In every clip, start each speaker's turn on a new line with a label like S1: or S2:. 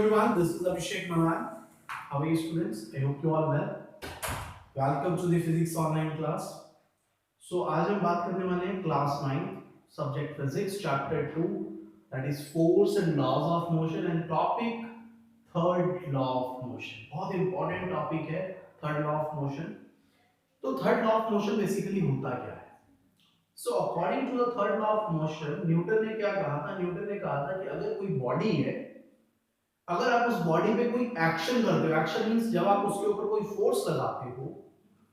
S1: everyone, this is Abhishek Manan. How are you students? I hope you all well. Welcome to the physics online class. So आज हम बात करने वाले हैं class 9 subject physics chapter 2 that is force and laws of motion and topic third law of motion. बहुत important topic है third law of motion. तो third law of motion basically होता क्या है? So according to the third law of motion Newton ने क्या कहा था? न्यूटन ने कहा था कि अगर कोई बॉडी है, अगर आप उस बॉडी पे कोई एक्शन करते हो, एक्शन मींस जब आप उसके ऊपर कोई फोर्स लगाते हो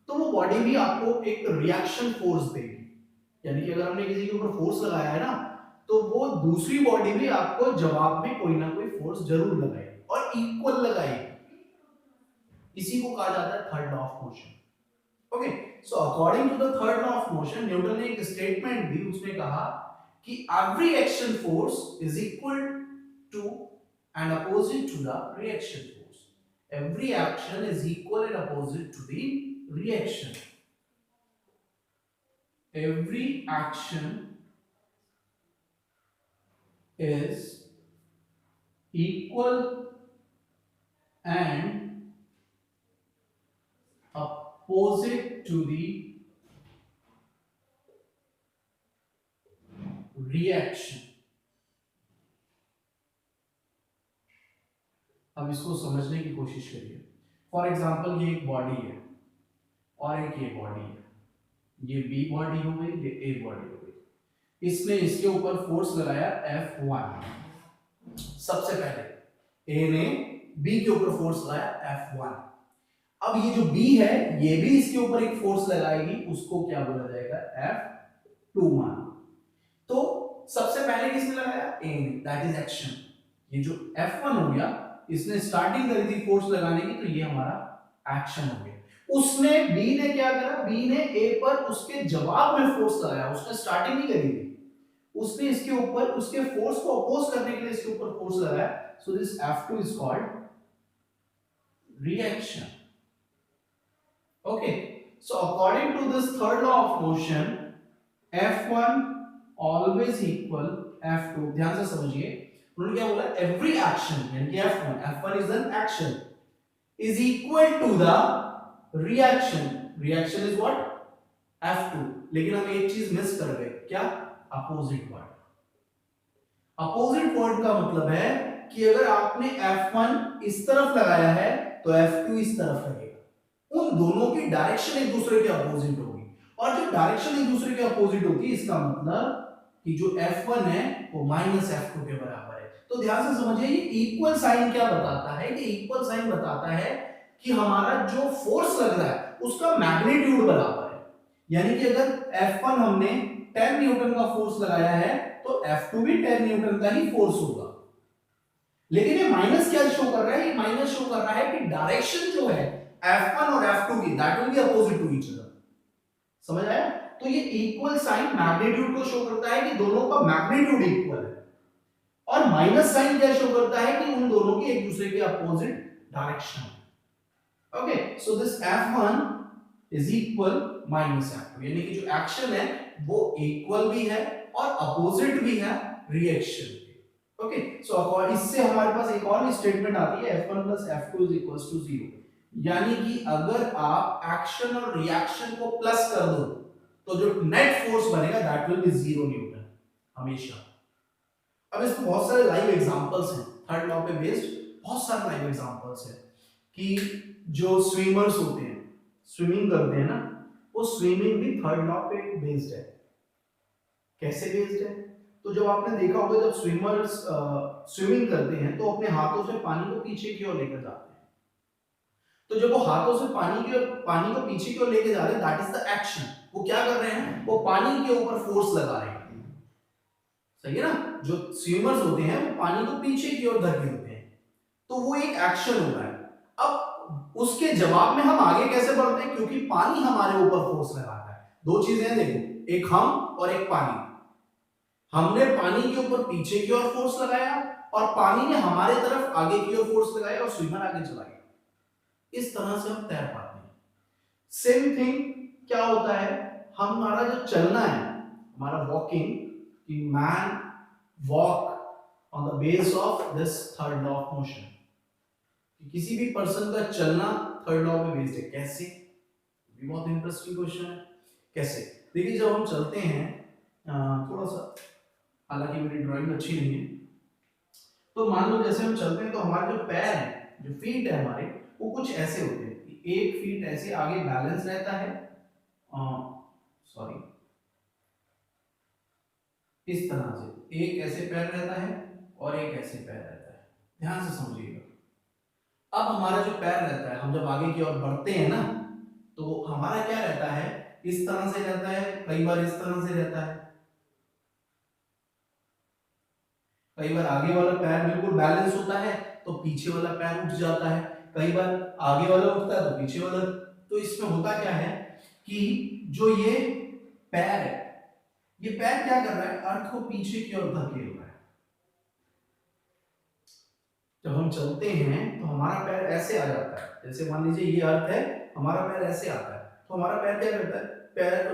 S1: तो वो बॉडी भी आपको एक रिएक्शन फोर्स देगी. यानी कि अगर हमने किसी के ऊपर फोर्स लगाया है ना, तो वो दूसरी बॉडी भी आपको जवाब में कोई ना कोई फोर्स जरूर लगाएगी और इक्वल लगाएगी. इसी को कहा जाता है third law of motion. Okay, so according to the third law of motion Newton ने एक स्टेटमेंट दी. उसने कहा कि every action force is equal to and opposite to the reaction force. Every action is equal and opposite to the reaction. Every action is equal and opposite to the reaction. अब इसको समझने की कोशिश करिए. फॉर एग्जाम्पल ये एक body है और एक ये बॉडी है. ये बी बॉडी हो गई, ये ए बॉडी हो गई. इसने इसके ऊपर फोर्स लगाया F1. सबसे पहले ए ने बी के ऊपर फोर्स लगाया F1. अब ये जो बी है ये भी इसके ऊपर एक फोर्स लगाएगी, उसको क्या बोला जाएगा? F2 मान. तो सबसे पहले किसने लगाया? ए ने, दैट इज एक्शन. ये जो F1 हो गया, इसने स्टार्टिंग करी थी फोर्स लगाने की, तो ये हमारा एक्शन हो गया. उसने बी ने क्या करा? बी ने ए पर उसके जवाब में फोर्स लगाया. उसने स्टार्टिंग नहीं करी थी, उसने इसके ऊपर उसके फोर्स को अपोज करने के लिए इसके ऊपर फोर्स लगाया. So this F2 is called reaction. Okay, so according to this third law of motion F1 always equal F2. ध्यान से समझिए, उन्होंने क्या बोला? एवरी एक्शन यानी कि F1 is an action is equal to the reaction. Reaction is what? F2. लेकिन हम एक चीज मिस कर गए. क्या? Opposite word. अपोजिट वर्ड का मतलब है कि अगर आपने F1 इस तरफ लगाया है तो F2 इस तरफ लगेगा. उन दोनों की डायरेक्शन एक दूसरे के अपोजिट होगी, और जो डायरेक्शन एक दूसरे के अपोजिट होगी इसका मतलब कि जो F1 है वो माइनस F2 के बराबर है. तो ध्यान से समझिए, ये इक्वल साइन क्या बताता है? कि इक्वल साइन बताता है कि हमारा जो फोर्स लग रहा है उसका मैग्नीट्यूड बराबर है. यानी कि अगर F1 हमने 10 न्यूटन का फोर्स लगाया है तो F2 भी 10 न्यूटन का ही फोर्स होगा. लेकिन ये माइनस क्या शो कर रहा है? ये माइनस शो कर रहा है कि डायरेक्शन जो है F1 और F2 की, that will be opposite to each other. समझ आया? तो ये इक्वल साइन मैग्नीट्यूड को शो करता है कि दोनों का मैग्नीट्यूड इक्वल है, और माइनस साइन क्या शो करता है? कि उन दोनों की एक दूसरे के opposite direction. Okay, so this F1 is equal minus F2. यानी कि जो एक्शन है वो इक्वल भी है और अपोजिट भी है रिएक्शन के. ओके, सो इससे हमारे पास एक और स्टेटमेंट आती है F1 plus F2 is equals to 0. यानी कि अगर आप एक्शन और रिएक्शन को प्लस कर दो तो जो नेट फोर्स बनेगा दैट विल बी 0 न्यूटन हमेशा. अब इसमें बहुत सारे लाइव एग्जांपल्स हैं थर्ड लॉ पे बेस्ड. बहुत सारे लाइव एग्जांपल्स हैं कि जो स्विमर्स होते हैं, स्विमिंग करते हैं ना, वो स्विमिंग भी थर्ड लॉ पे बेस्ड है. कैसे बेस्ड है? तो जब आपने देखा होगा जब स्विमर्स स्विमिंग करते हैं तो अपने हाथों से पानी को पीछे की ओर लेकर जाते हैं. तो जब वो हाथों से पानी को पीछे की ओर लेके जा रहे हैं, दैट इज द एक्शन. वो क्या कर रहे हैं? वो पानी के ऊपर फोर्स लगा रहे हैं. सही है ना? जो स्विमर्स होते हैं वो पानी को पीछे की ओर धकेलते होते हैं, तो वो एक एक्शन हो रहा है. अब उसके जवाब में हम आगे कैसे बढ़ते हैं? क्योंकि पानी हमारे ऊपर फोर्स लगाता है. दो चीजें हैं, देखो, एक हम और एक पानी. हमने पानी के ऊपर पीछे की ओर फोर्स लगाया और पानी ने हमारे तरफ आगे की ओर फोर्स लगाया और स्विमर आगे चला गया. इस तरह से हम तैर पाते हैं. सेम थिंग क्या होता है? हमारा जो चलना है, हमारा वॉकिंग, कि man walk on the base of this third law of motion. कि किसी भी पर्सन का चलना थर्ड लॉ पे बेस्ड है। कैसे? भी बहुत इंटरेस्टिंग क्वेश्चन है। कैसे? देखिए जब हम चलते हैं थोड़ा सा, हालांकि मेरी ड्राइंग अच्छी नहीं है, तो मान लो जैसे हम चलते हैं तो हमारे जो पैर हैं, जो फीट है हमारे, वो कुछ ऐसे होते हैं कि एक फीट ऐसे आगे बैलेंस रहता है, सॉरी इस तरह से एक ऐसे पैर रहता है और एक ऐसे पैर रहता है। ध्यान से समझिएगा। अब हमारा जो पैर रहता है, हम जब आगे की ओर बढ़ते हैं ना, तो हमारा क्या रहता है, इस तरह से रहता है, कई बार इस तरह से रहता है, कई बार आगे वाला पैर बिल्कुल बैलेंस होता है तो पीछे वाला पैर उठ जाता है, कई बार आगे वाला उठता है तो पीछे वाला। तो इसमें होता क्या है कि जो ये पैर है, ये पैर क्या कर रहा है, अर्थ को पीछे की ओर धकेल रहा है। जब हम चलते हैं तो हमारा पैर ऐसे आ जाता है, जैसे मान लीजिए ये अर्थ है, हमारा पैर ऐसे आता है, तो हमारा पैर क्या करता है, पैर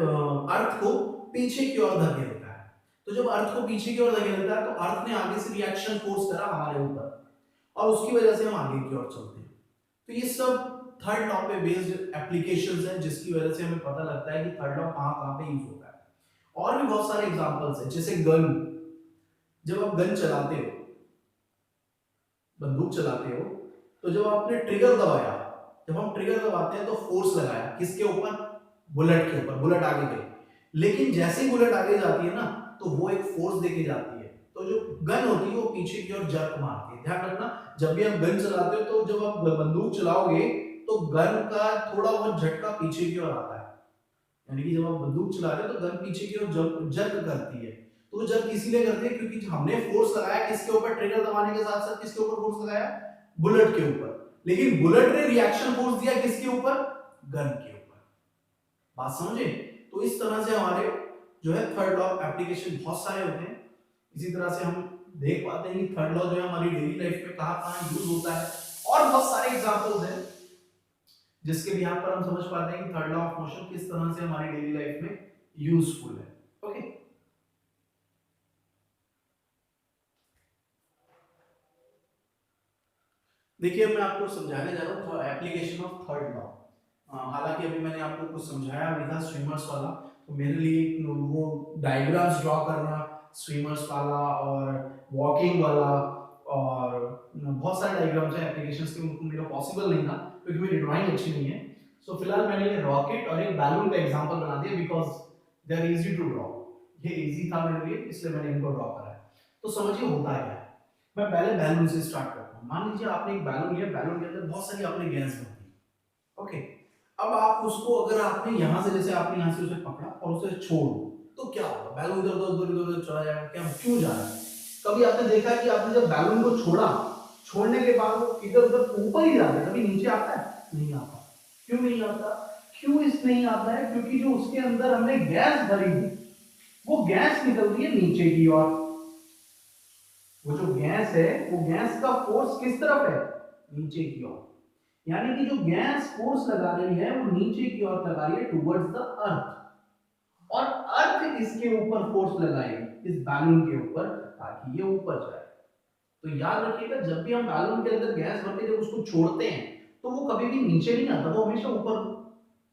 S1: अर्थ को पीछे की ओर धकेलता है। तो जब अर्थ को पीछे की ओर धकेलता है तो अर्थ ने आगे से रिएक्शन फोर्स करा हमारे ऊपर, और उसकी वजह से हम आगे की ओर चलते हैं। तो ये सब थर्ड लॉ पे बेस्ड एप्लीकेशंस हैं, जिसकी वजह से हमें पता लगता है कि थर्ड लॉ कहां कहां पे यूज होता है। और भी बहुत सारे एग्जांपल्स हैं, जैसे गन। जब आप गन चलाते हो, बंदूक चलाते हो, तो जब आपने ट्रिगर दबाया, जब हम ट्रिगर दबाते हैं तो फोर्स लगाया किसके ऊपर, बुलेट के ऊपर, बुलेट आगे गई। लेकिन जैसे ही बुलेट आगे जाती है ना, तो वो एक फोर्स देके जाती है, तो जो गन होती है वो पीछे की ओर जर्क मारती है। ध्यान रखना, जब भी आप गन चलाते हो तो जब आप बंदूक चलाओगे तो गन का थोड़ा बहुत झटका पीछे की ओर आता है, यानी कि जब आप बंदूक चला रहे हो तो गन पीछे की ओर जर्क करती है। तो वो जर्क इसीलिए करती है क्योंकि हमने फोर्स लगाया किसके ऊपर, ट्रिगर दबाने के साथ साथ किसके ऊपर फोर्स लगाया, बुलेट के ऊपर। लेकिन बुलेट ने रिएक्शन फोर्स दिया किसके ऊपर, गन के ऊपर। बात समझे? तो इस तरह से हमारे जो है थर्ड लॉ एप्लीकेशन बहुत सारे होते हैं। इसी तरह से हम देख पाते हैं कि थर्ड लॉ जो है हमारी डेली लाइफ में कहां कहां यूज होता है, और बहुत सारे एग्जांपल्स हैं जिसके भी यहाँ पर हम समझ पाते हैं कि थर्ड लॉ ऑफ मोशन किस तरह से हमारी डेली लाइफ में यूजफुल है। ओके, देखिए मैं आपको समझाने जा रहा हूँ एप्लीकेशन ऑफ थर्ड लॉ। हालांकि अभी मैंने आपको कुछ समझाया भी था स्विमर्स वाला, तो मेरे लिए वो डायग्राम्स ड्रॉ करना स्विमर्स वाला और वॉकिंग वाला, और बहुत सारे डायग्राम्स हैं एप्लीकेशंस के, उनको मेरा पॉसिबल नहीं था क्योंकि मेरी ड्राइंग अच्छी नहीं है। सो फिलहाल मैंने ये रॉकेट और एक बैलून का एग्जांपल बना दिया because they are easy to draw. ये इजी था मेरे लिए, इसलिए मैंने इनको ड्रॉ करा है। तो समझिए होता है क्या। मैं पहले बैलून से स्टार्ट करता हूँ। मान लीजिए आपने एक बैलून लिया, बैलून के अंदर बहुत सारी आपने गैस भर दी। ओके, अब आप उसको, अगर आपने यहां से, जैसे आपने यहां से उसे पकड़ा और उसे छोड़, तो क्या होगा, बैलून इधर उधर इधर उधर चला जाएगा। क्या, क्यों जा रहा है? कभी आपने देखा कि आपने जब बैलून को छोड़ा, छोड़ने के बाद वो इधर उधर ऊपर ही जाता है, कभी नीचे आता है? नहीं आता। क्यों नहीं आता? क्यों इस नहीं आता है? क्योंकि जो उसके अंदर हमने गैस भरी थी, वो गैस निकल रही है नीचे की ओर। वो जो गैस है, वो गैस का फोर्स किस तरफ है, नीचे की ओर। यानी कि जो गैस फोर्स लगा रही है वो नीचे की ओर लगा रही है टुवर्ड्स द अर्थ, और अर्थ इसके ऊपर फोर्स लगाएगी इस बैलून के ऊपर ताकि ये ऊपर जाए। तो याद रखिएगा, जब भी हम बैलून के अंदर गैस भर के जब उसको छोड़ते हैं तो वो कभी भी नीचे नहीं आता, वो हमेशा ऊपर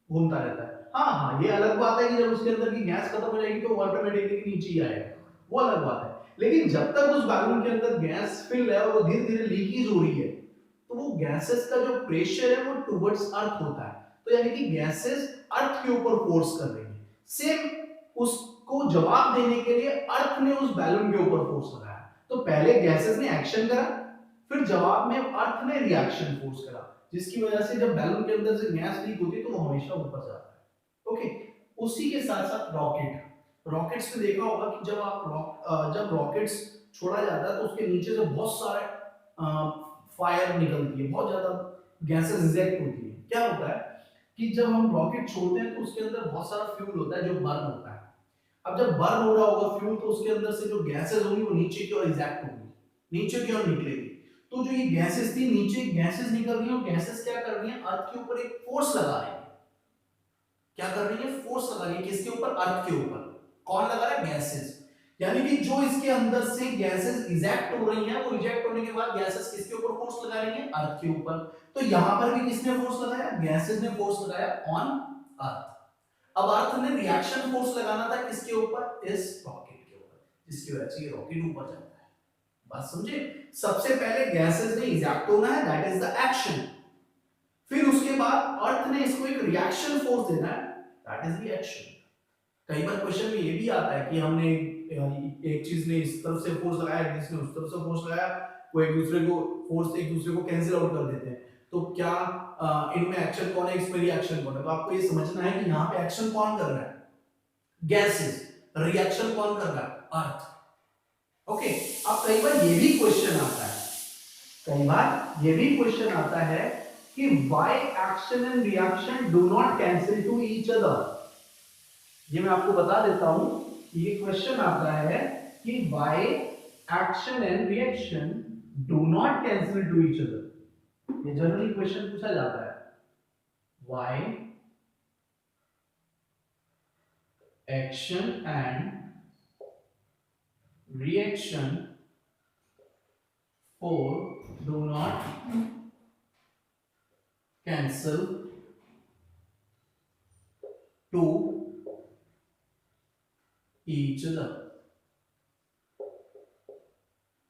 S1: घूमता रहता है। हाँ हाँ, ये अलग बात है कि जब उसके अंदर की गैस खत्म हो जाएगी तो वो ऑटोमेटिकली नीचे ही आएगा, वो अलग बात है। लेकिन जब तक उस बैलून के अंदर गैस फिल है और वो धीरे धीरे लीकेज हो रही है, तो वो गैसेस का जो प्रेशर है वो टुवर्ड्स अर्थ होता है। तो यानी कि गैसेस अर्थ के ऊपर फोर्स कर रही है। सेम उसको जवाब देने के लिए अर्थ ने उस बैलून के ऊपर फोर्स लगाया। तो पहले गैसेस ने एक्शन करा, फिर जवाब में अर्थ ने रिएक्शन फोर्स करा, जिसकी वजह से जब बैलून के अंदर से गैस लीक होती है तो वो हमेशा ऊपर जाता है। ओके, उसी के साथ साथ रॉकेट, रॉकेट्स में देखा होगा कि जब रॉकेट्स छोड़ा जाता है तो उसके नीचे से बहुत सारे फायर निकलती है, बहुत ज्यादा गैसेस इजेक्ट होती है। क्या होता है कि जब हम रॉकेट छोड़ते हैं तो उसके अंदर बहुत सारा फ्यूल होता है जो बर्न होता है। अब जब बर्न हो रहा होगा फ्यूल, तो उसके अंदर से जो गैसेस होंगी वो नीचे की ओर इजेक्ट होंगी, नीचे की ओर निकलेगी। तो जो ये गैसेस थी, नीचे गैसेस निकल रही है, और गैसेस क्या कर रही है, अर्थ के ऊपर एक फोर्स लगा रही है। क्या कर रही है, फोर्स लगा रही है किसके ऊपर, अर्थ के ऊपर। कौन लगा रहा है, गैसेस। यानी कि जो इसके अंदर से गैसेस इजेक्ट हो रही हैं, वो इजेक्ट होने के बाद गैसेस किसके ऊपर फोर्स लगा रही हैं? अर्थ के ऊपर। तो यहां पर भी किसने फोर्स लगाया? गैसेस ने फोर्स लगाया ऑन अर्थ। अब अर्थ ने रिएक्शन फोर्स लगाना था किसके ऊपर? इस रॉकेट के ऊपर, जिसकी वजह से ये रॉकेट ऊपर जाता है। बात समझे? सबसे पहले गैसेस ने इजेक्ट होना है, दैट इज द एक्शन। फिर उसके बाद अर्थ ने इसको एक रिएक्शन फोर्स देना है, दैट इज द एक्शन। कई बार क्वेश्चन में ये भी आता है कि हमने एक चीज ने इस तरफ से फोर्स लगाया, जिसने उस तरफ से फोर्स लगाया, वो एक दूसरे को फोर्स एक दूसरे को कैंसिल आउट कर देते हैं। तो क्या इनमें एक्शन कौन है, इसमें रिएक्शन कौन है? तो आपको ये समझना है कि यहाँ पे एक्शन कौन कर रहा है? गैसेस। रिएक्शन कौन कर रहा है? अर्थ। ओके। अब कई बार ये भी क्वेश्चन आता है, कई बार ये भी क्वेश्चन आता है कि why action and reaction do not cancel to each other। ये मैं आपको बता देता हूं कि ये क्वेश्चन आता है कि why action and reaction do not cancel to each other। ये जनरली क्वेश्चन पूछा जाता है, why action and reaction do not cancel to each other।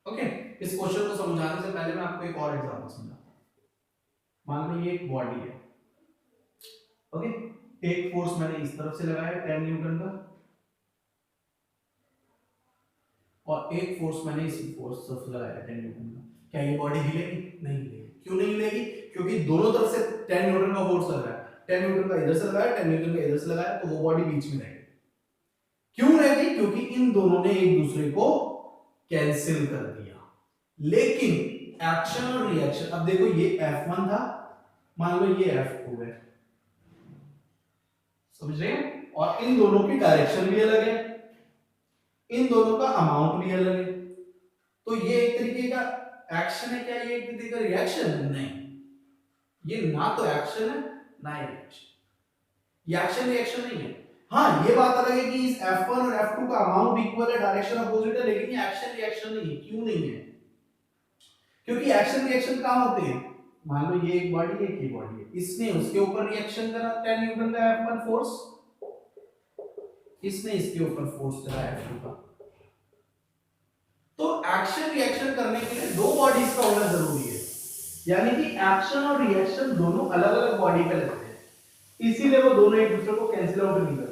S1: Okay. इस क्वेश्चन को समझाने से पहले मैं आपको एक और एग्जांपल समझाता हूं। मान लो ये एक बॉडी है, ओके। एक फोर्स मैंने इस तरफ से लगाया 10 न्यूटन का, और एक फोर्स मैंने इस फोर्स तरफ से लगाया 10 न्यूटन का। क्या ये बॉडी हिलेगी? नहीं हिलेगी। क्यों नहीं हिलेगी? क्योंकि दोनों तरफ से 10 न्यूटन का फोर्स लग रहा है। 10 न्यूटन का इधर से लगाया, 10 न्यूटन का इधर से लगाया, तो वो बॉडी बीच में रहेगी। क्यों रहेगी? क्योंकि इन दोनों ने एक दूसरे को कैंसिल कर दिया। लेकिन एक्शन और रिएक्शन, अब देखो ये F1 था, मान लो ये F2 है, समझ रहे हैं? और इन दोनों की डायरेक्शन भी अलग है, इन दोनों का अमाउंट भी अलग है। तो ये एक तरीके का एक्शन है, क्या ये एक तरीके का रिएक्शन है? नहीं, ये ना तो एक्शन है ना ही रिएक्शन। ये एक्शन रिएक्शन नहीं है। हाँ, ये बात अलग है कि इस F1 और F2 का अमाउंट इक्वल है, डायरेक्शन अपोजिट है, लेकिन ये एक्शन रिएक्शन नहीं है। क्यों नहीं है? क्योंकि एक्शन रिएक्शन कहां होते हैं? मान लो ये एक बॉडी है, एक बॉडी है, इसने उसके ऊपर रिएक्शन करा 10 न्यूटन का F1 फोर्स, इसने इसके ऊपर फोर्स करा F2 का। तो एक्शन रिएक्शन करने के लिए दो बॉडीज का होना जरूरी है, यानी कि एक्शन और रिएक्शन दोनों अलग अलग बॉडी पे लगते हैं, इसीलिए वो दोनों एक दूसरे को कैंसिल आउट नहीं करते।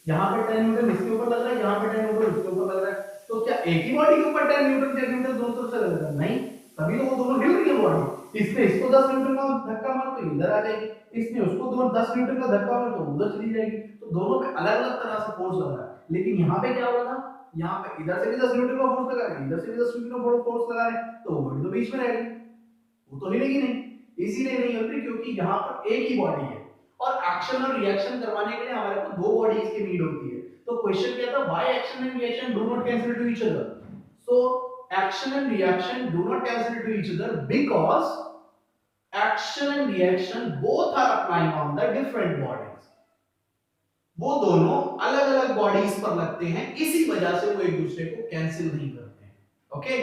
S1: यहाँ पे 10 न्यूटन इसके ऊपर लग रहा है, यहाँ पे 10 न्यूटन इसके ऊपर लग रहा है, तो क्या एक ही बॉडी के ऊपर 10 न्यूटन दोनों तरफ से लग रहा है? नहीं, तभी तो वो दोनों हिल रही है बॉडी। इसने इसको 10 न्यूटन का धक्का मारा तो इधर आ जाएगी, इसने उसको 10 न्यूटन का धक्का मारा तो उधर चली जाएगी। तो दोनों पे अलग अलग तरह से फोर्स लग रहा है। लेकिन यहाँ पे क्या हो रहा था? यहाँ पे इधर से भी 10 न्यूटन का फोर्स लगा रहे हैं, इधर से भी 10 न्यूटन का फोर्स लगा रहे हैं, तो वो बॉडी तो बीच में रहेगी, वो तो हिलेगी नहीं। इसीलिए नहीं होती क्योंकि यहाँ पर एक ही बॉडी है, और एक्शन और रिएक्शन करवाने के लिए हमारे को दो बॉडीज की नीड होती है। तो क्वेश्चन क्या था? Why action and reaction do not cancel to each other. So action and reaction do not cancel to each other because action and reaction both are applying on the different bodies. वो दोनों अलग अलग bodies पर लगते हैं, इसी वजह से वो एक दूसरे को कैंसिल नहीं करते हैं। ओके,